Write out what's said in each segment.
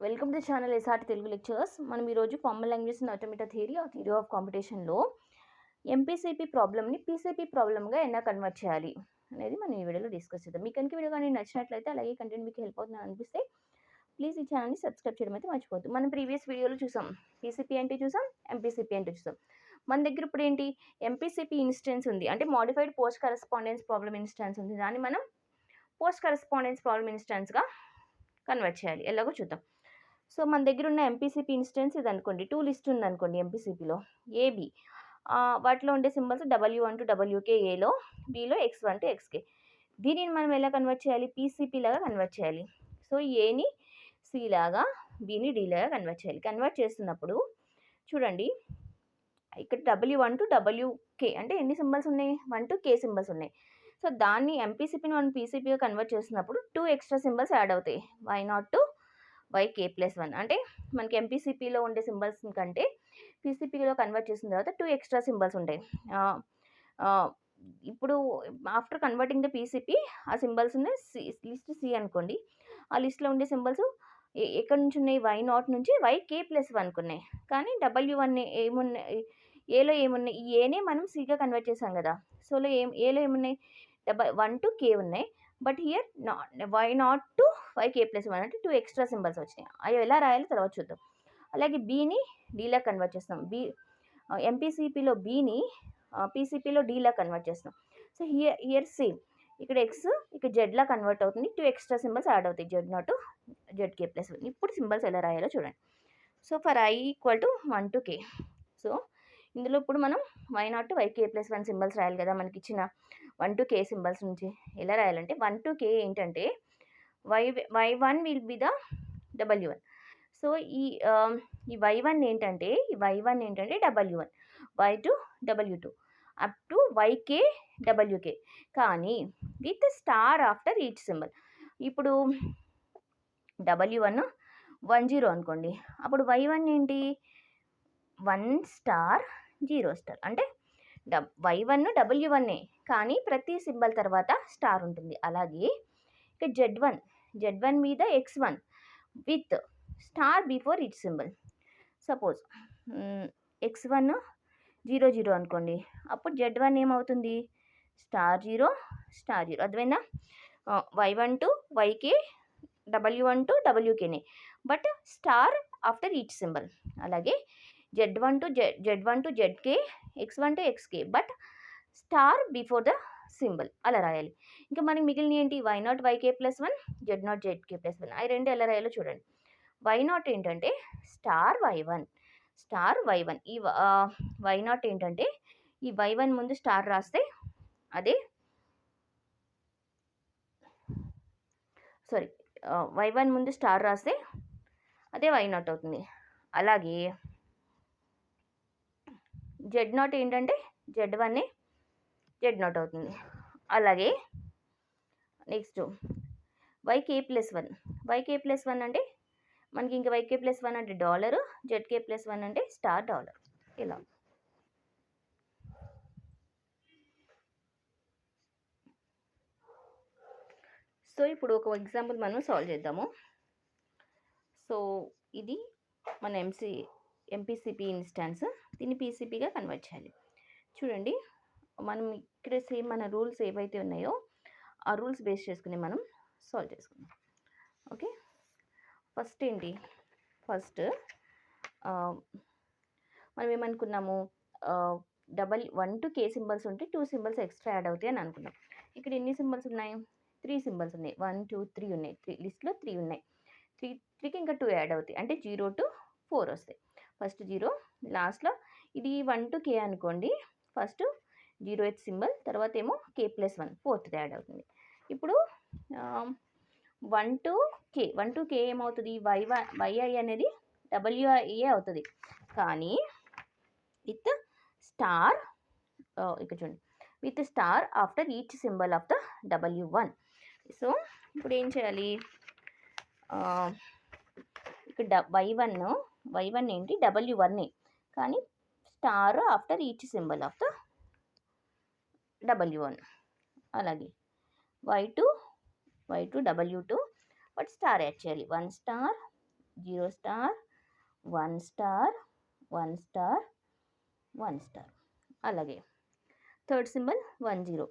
Welcome to channel SRT Telugu lectures. మనం ఈరోజు common language and automata theory of కాంపిటీషన్లో ఎంపీసీపీ ప్రాబ్లమ్ని పీసీపీ ప్రాబ్లమ్గా ఎలా కన్వర్ట్ చేయాలి అనేది మనం ఈ వీడియోలో డిస్కస్ చేద్దాం. మీకు కనుక వీడియో కానీ నచ్చినట్లయితే అలాగే కంటెంట్ మీకు హెల్ప్ అవుతుందని అనిపిస్తే ప్లీజ్ ఈ ఛానల్ని సబ్స్క్రైబ్ చేయడం అయితే మర్చిపోద్దు. మనం ప్రీవియస్ వీడియోలో చూసాం పీసీపీ అంటే చూసాం, ఎంపీసీపీ అంటే చూసాం. మన దగ్గర ఇప్పుడు ఏంటి ఎంపీసీపీ ఇన్స్టెన్స్ ఉంది, అంటే modified post correspondence problem instance ఉంది. దాన్ని మనం పోస్ట్ కరెస్పాండెన్స్ ప్రాబ్లమ్ ఇన్స్టెన్స్గా కన్వర్ట్ చేయాలి. ఎలాగో చూద్దాం. సో మన దగ్గర ఉన్న ఎంపీసీపీ ఇన్స్టెన్స్ ఇది అనుకోండి. 2 లిస్ట్ ఉంది అనుకోండి ఎంపీసీపీలో ఏబి. వాటిలో ఉండే సింబల్స్ W1 to WK ఏలో, బిలో X1 to XK. దీనిని మనం ఎలా కన్వర్ట్ చేయాలి? పీసీపీ లాగా కన్వర్ట్ చేయాలి. సో ఏని సి లాగా, బిని డి లాగా కన్వర్ట్ చేయాలి. కన్వర్ట్ చేస్తున్నప్పుడు చూడండి, ఇక్కడ W1 to WK అంటే ఎన్ని సింబల్స్ ఉన్నాయి? 1 to K సింబల్స్ ఉన్నాయి. సో దాన్ని ఎంపీసీపీని మనం పీసీపీగా కన్వర్ట్ చేస్తున్నప్పుడు 2 ఎక్స్ట్రా సింబల్స్ యాడ్ అవుతాయి. Y0 to YK+1 అంటే మనకి ఎంపీసీపీలో ఉండే సింబల్స్ కంటే పీసీపీలో కన్వర్ట్ చేసిన తర్వాత 2 ఎక్స్ట్రా సింబల్స్ ఉంటాయి. ఇప్పుడు ఆఫ్టర్ కన్వర్టింగ్ ద పీసీపీ ఆ సింబల్స్ ఉన్నాయి. లిస్ట్ సి అనుకోండి. ఆ లిస్ట్లో ఉండే సింబల్స్ ఎక్కడి నుంచి ఉన్నాయి? Y0 నుంచి YK+1కు ఉన్నాయి. కానీ W1 ఏమున్నాయి? ఏలో ఏమున్నాయి? ఈ ఏనే మనం సిగా కన్వర్ట్ చేసాం కదా. సోలో ఏలో ఏమున్నాయి? 1 to K ఉన్నాయి. But here Y0 to YK+1 అంటే 2 ఎక్స్ట్రా సింబల్స్ వచ్చినాయి. అవి ఎలా రాయాలో తర్వాత చూద్దాం. అలాగే బీని డీలా కన్వర్ట్ చేస్తాం. ఎంపీసీపీలో బీని పీసీపీలో డీలా కన్వర్ట్ చేస్తాం. సో హియర్ సేమ్, ఇక్కడ ఎక్స్ ఇక్కడ జెడ్లా కన్వర్ట్ అవుతుంది. 2 ఎక్స్ట్రా సింబల్స్ యాడ్ అవుతాయి. Z0 to ZK+1. ఇప్పుడు సింబల్స్ ఎలా రాయాలో చూడండి. So for I = 1 to K. So ఇందులో ఇప్పుడు మనం Y0 to YK+1 సింబల్స్ రాయాలి కదా. మనకి ఇచ్చిన 1 to K సింబల్స్ నుంచి ఎలా రాయాలంటే 1 to K ఏంటంటే Y1 will be the W1. So ఈ Y1 ఏంటంటే W1, Y2 W2 up to YK WK, కానీ with star after each symbol. ఇప్పుడు W1 10 అనుకోండి. అప్పుడు Y1 ఏంటి? 1 స్టార్ 0 స్టార్. అంటే Y1 W1 కానీ ప్రతి సింబల్ తర్వాత స్టార్ ఉంటుంది. అలాగే ఇక Z1 మీద X1 with star before each symbol. Suppose X1 0 0 అనుకోండి. అప్పుడు Z1 ఏమవుతుంది? Star 0 star 0. అర్థమైందా? Y1 to YK, W1 to WKనే, but star after each symbol. అలాగే Z1 to ZK, X1 to XK, but star before the symbol. అలా రాయాలి. ఇంకా మనకి మిగిలిన ఏంటి? Y0 YK+1, Z0 ZK+1. అవి రెండు ఎలా రాయాలో చూడండి. Y0 ఏంటంటే స్టార్ Y1. ఈ Y0 ఏంటంటే ఈ Y1 ముందు స్టార్ రాస్తే అదే Y1 ముందు స్టార్ రాస్తే అదే Y0 అవుతుంది. అలాగే Z0 ఏంటంటే Z1 Z0 అవుతుంది. అలాగే నెక్స్ట్ YK+1 అంటే మనకి ఇంకా YK+1 అంటే డాలరు, ZK+1 అంటే స్టార్ డాలర్. ఇలా సో ఇప్పుడు ఒక ఎగ్జాంపుల్ మనం సాల్వ్ చేద్దాము. సో ఇది మన ఎంపీసీపీ ఇన్స్టాన్స్. దీన్ని పీసీపీగా కన్వర్ట్ చేయాలి. చూడండి, మనం ఇక్కడ సేమ్ మన రూల్స్ ఏవైతే ఉన్నాయో ఆ రూల్స్ బేస్ చేసుకుని మనం సాల్వ్ చేసుకుందాం. ఓకే, ఫస్ట్ ఏంటి? ఫస్ట్ మనం ఏమనుకున్నాము? 1 to K సింబల్స్ ఉంటే 2 సింబల్స్ ఎక్స్ట్రా యాడ్ అవుతాయి అని అనుకున్నాం. ఇక్కడ ఎన్ని సింబల్స్ ఉన్నాయి? 3 సింబల్స్ ఉన్నాయి. 1 2 3 ఉన్నాయి. లిస్ట్లో 3 ఉన్నాయి. 3కి ఇంకా 2 యాడ్ అవుతాయి. అంటే 0 to 4 వస్తాయి. ఫస్ట్ 0, లాస్ట్లో ఇది 1 to K అనుకోండి. ఫస్ట్ 0th సింబల్, తర్వాత ఏమో K+1 4th యాడ్ అవుతుంది. ఇప్పుడు 1 to K ఏమవుతుంది? YI అనేది WI అవుతుంది. కానీ విత్ స్టార్, ఇక్కడ చూడండి, with star after each symbol of the W1. So ఇప్పుడు ఏం చేయాలి? ఇక్కడ Y1 ఏంటి? W1 కానీ star after each symbol of the W1. అలాగే Y2 W2, but star add చేయాలి. 1 star 0 star 1 star 1 star 1 star. అలాగే థర్డ్ సింబల్ 1 0,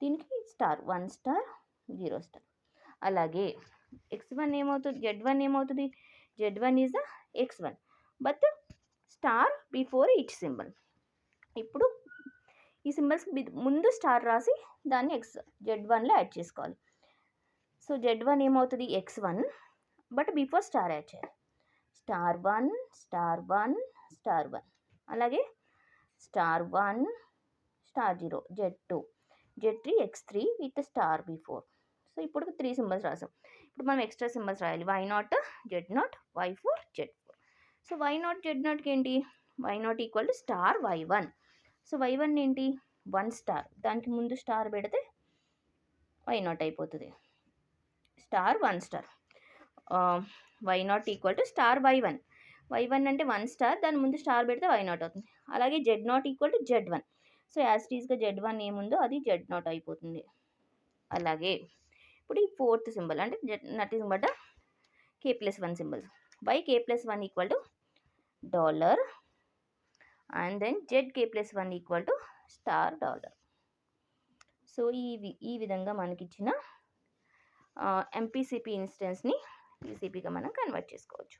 దీనికి స్టార్ 1 స్టార్ 0 స్టార్. అలాగే x1 ఏమవుతుంది, z1 ఏమవుతుంది, z1 is the x1 but star before each symbol. ఇప్పుడు ఈ symbols ముందు స్టార్ రాసి దాన్ని z1లో యాడ్ చేసుకోవాలి. సో z1 ఏమవుతుంది x1 but before star add చేయాలి. Star 1 star 1 star 1. అలాగే star 1 star 0 z2 z3 x3 with star before. So ఇప్పుడు 3 సింబల్స్ రాసాం. ఇప్పుడు మనం ఎక్స్ట్రా సింబల్స్ రాయాలి. y0 z0 y4 z4. So y0 z0కి ఏంటి, y0 equal to star y1. So y1 ఏంటి 1 star, దానికి ముందు స్టార్ పెడితే y0 అయిపోతుంది. Star 1 star y0 equal to star y1. y1 అంటే 1 స్టార్, దాని ముందు స్టార్ పెడితే y0 అవుతుంది. అలాగే z0 equal to z1. So as టీజ్గా z1 ఏముందో అది z0 అయిపోతుంది. అలాగే ఇప్పుడు ఈ ఫోర్త్ సింబల్ అంటే nothing but k+1 symbols. By k+1 equal to dollar and then zk+1 equal to star dollar. So ఈ విధంగా మనకిచ్చిన ఎంపీసీపీ ఇన్స్టెన్స్ని పీసీపీగా మనం కన్వర్ట్ చేసుకోవచ్చు.